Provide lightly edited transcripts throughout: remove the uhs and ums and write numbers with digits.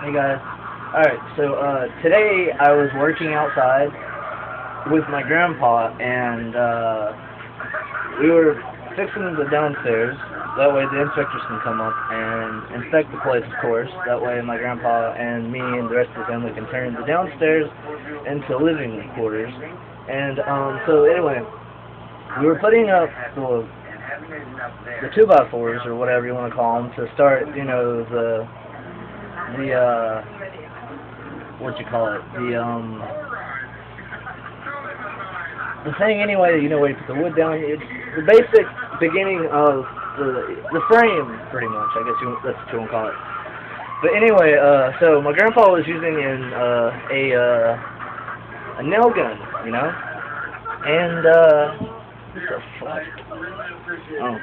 Hey guys. Alright, so today I was working outside with my grandpa and we were fixing the downstairs. That way the inspectors can come up and inspect the place, of course. That way my grandpa and me and the rest of the family can turn the downstairs into living quarters. And so anyway, we were putting up the 2x4s or whatever you want to call them to start, you know, the what you call it, the thing anyway, you know, where you put the wood down. It's the basic beginning of the frame, pretty much, I guess that's what you want to call it. But anyway, so my grandpa was using a nail gun, you know, and what the fuck? Oh,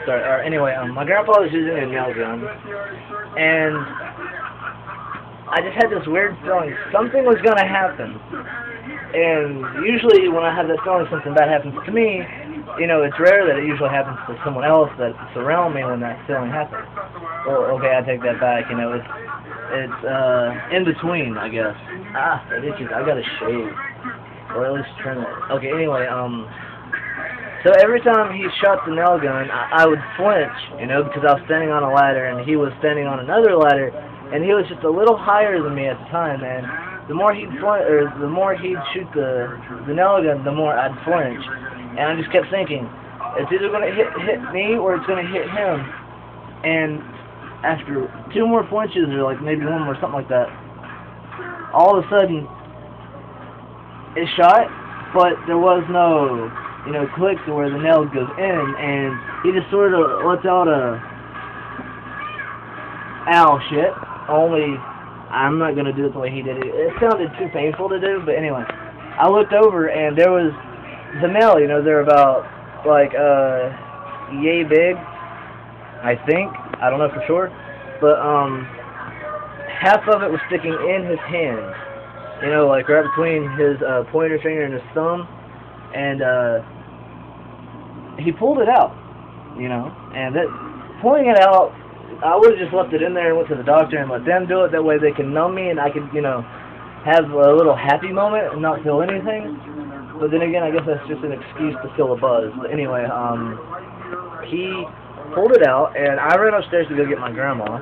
sorry. Anyway, my grandpa was using a nail gun, and I just had this weird feeling something was gonna happen. And usually when I have that feeling something bad happens to me, you know, it's rare that it usually happens to someone else that's around me when that feeling happens. Well, okay, I take that back, you know, it's in between, I guess. Ah, it itches. I gotta shave. Or at least trim it. Okay, anyway, so every time he shot the nail gun, I would flinch, you know, because I was standing on a ladder and he was standing on another ladder, and he was just a little higher than me at the time, and the more he'd shoot the nail gun, the more I'd flinch. And I just kept thinking, it's either going to hit me or it's going to hit him. And after 2 more flinches, or like maybe 1 more, something like that, all of a sudden, it shot, but there was no, you know, click to where the nail goes in, and he just sort of lets out a, ow, shit. Only, I'm not going to do it the way he did it. It sounded too painful to do, but anyway. I looked over, and there was the nail, you know, they're about, like, yay big, I think. I don't know for sure. But, half of it was sticking in his hand. You know, like, right between his, pointer finger and his thumb. And, he pulled it out, you know. And pulling it out, I would have just left it in there and went to the doctor and let them do it. That way they can numb me and I could, you know, have a little happy moment and not feel anything. But then again, I guess that's just an excuse to feel a buzz. But anyway, he pulled it out, and I ran upstairs to go get my grandma.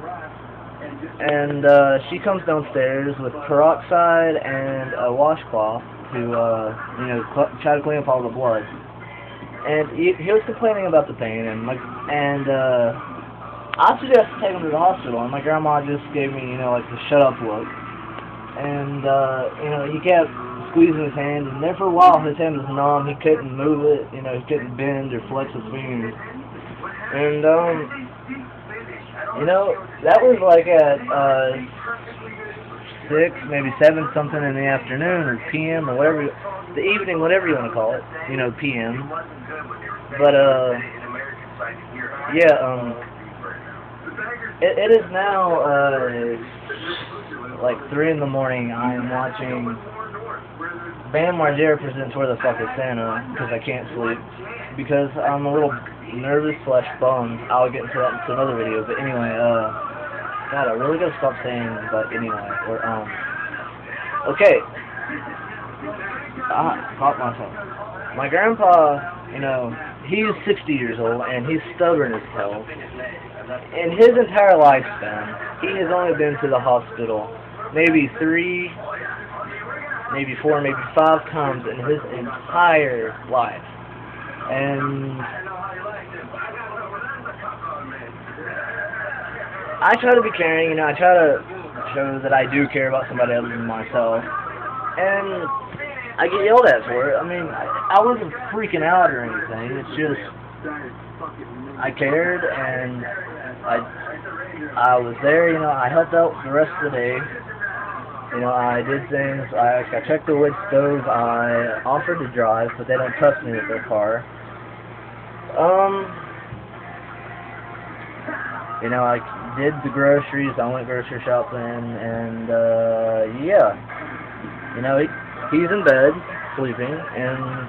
And she comes downstairs with peroxide and a washcloth to, you know, try to clean up all the blood. And he was complaining about the pain, and I suggested to take him to the hospital, and my grandma just gave me, you know, like the shut up look. And, you know, he kept squeezing his hand, and there for a while his hand was numb. He couldn't move it, you know, he couldn't bend or flex his fingers. And, you know, that was like at 6, maybe 7 something in the afternoon, or PM, or whatever, the evening, whatever you want to call it, you know, PM. But, yeah, it is now, like 3 in the morning. I am watching Bam Margera presents Where the Fuck is Santa, because I can't sleep, because I'm a little nervous / bummed. I'll get into that in another video, but anyway, God, I really gotta stop saying, but anyway, or, okay, caught myself. My grandpa, you know, he's 60 years old, and he's stubborn as hell. In his entire lifespan, he has only been to the hospital maybe 3, maybe 4, maybe 5 times in his entire life. And I try to be caring, you know, I try to show that I do care about somebody other than myself. And I get yelled at for it. I mean, I wasn't freaking out or anything. It's just, I cared, and I was there, you know, I helped out the rest of the day. You know, I did things, I checked the wood stove, I offered to drive, but they don't trust me with their car. You know, I did the groceries, I went grocery shopping, and, yeah. You know, he's in bed, sleeping, and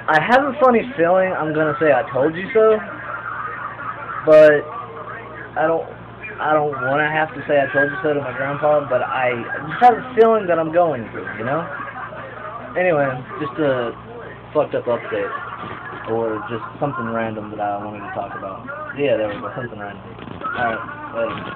I have a funny feeling I'm gonna say I told you so, but I don't I don't want to have to say I told you so to my grandpa, but I just have a feeling that I'm going to, you know? Anyway, just a fucked up update. Or just something random that I wanted to talk about. Yeah, there we go, something random. Alright, later.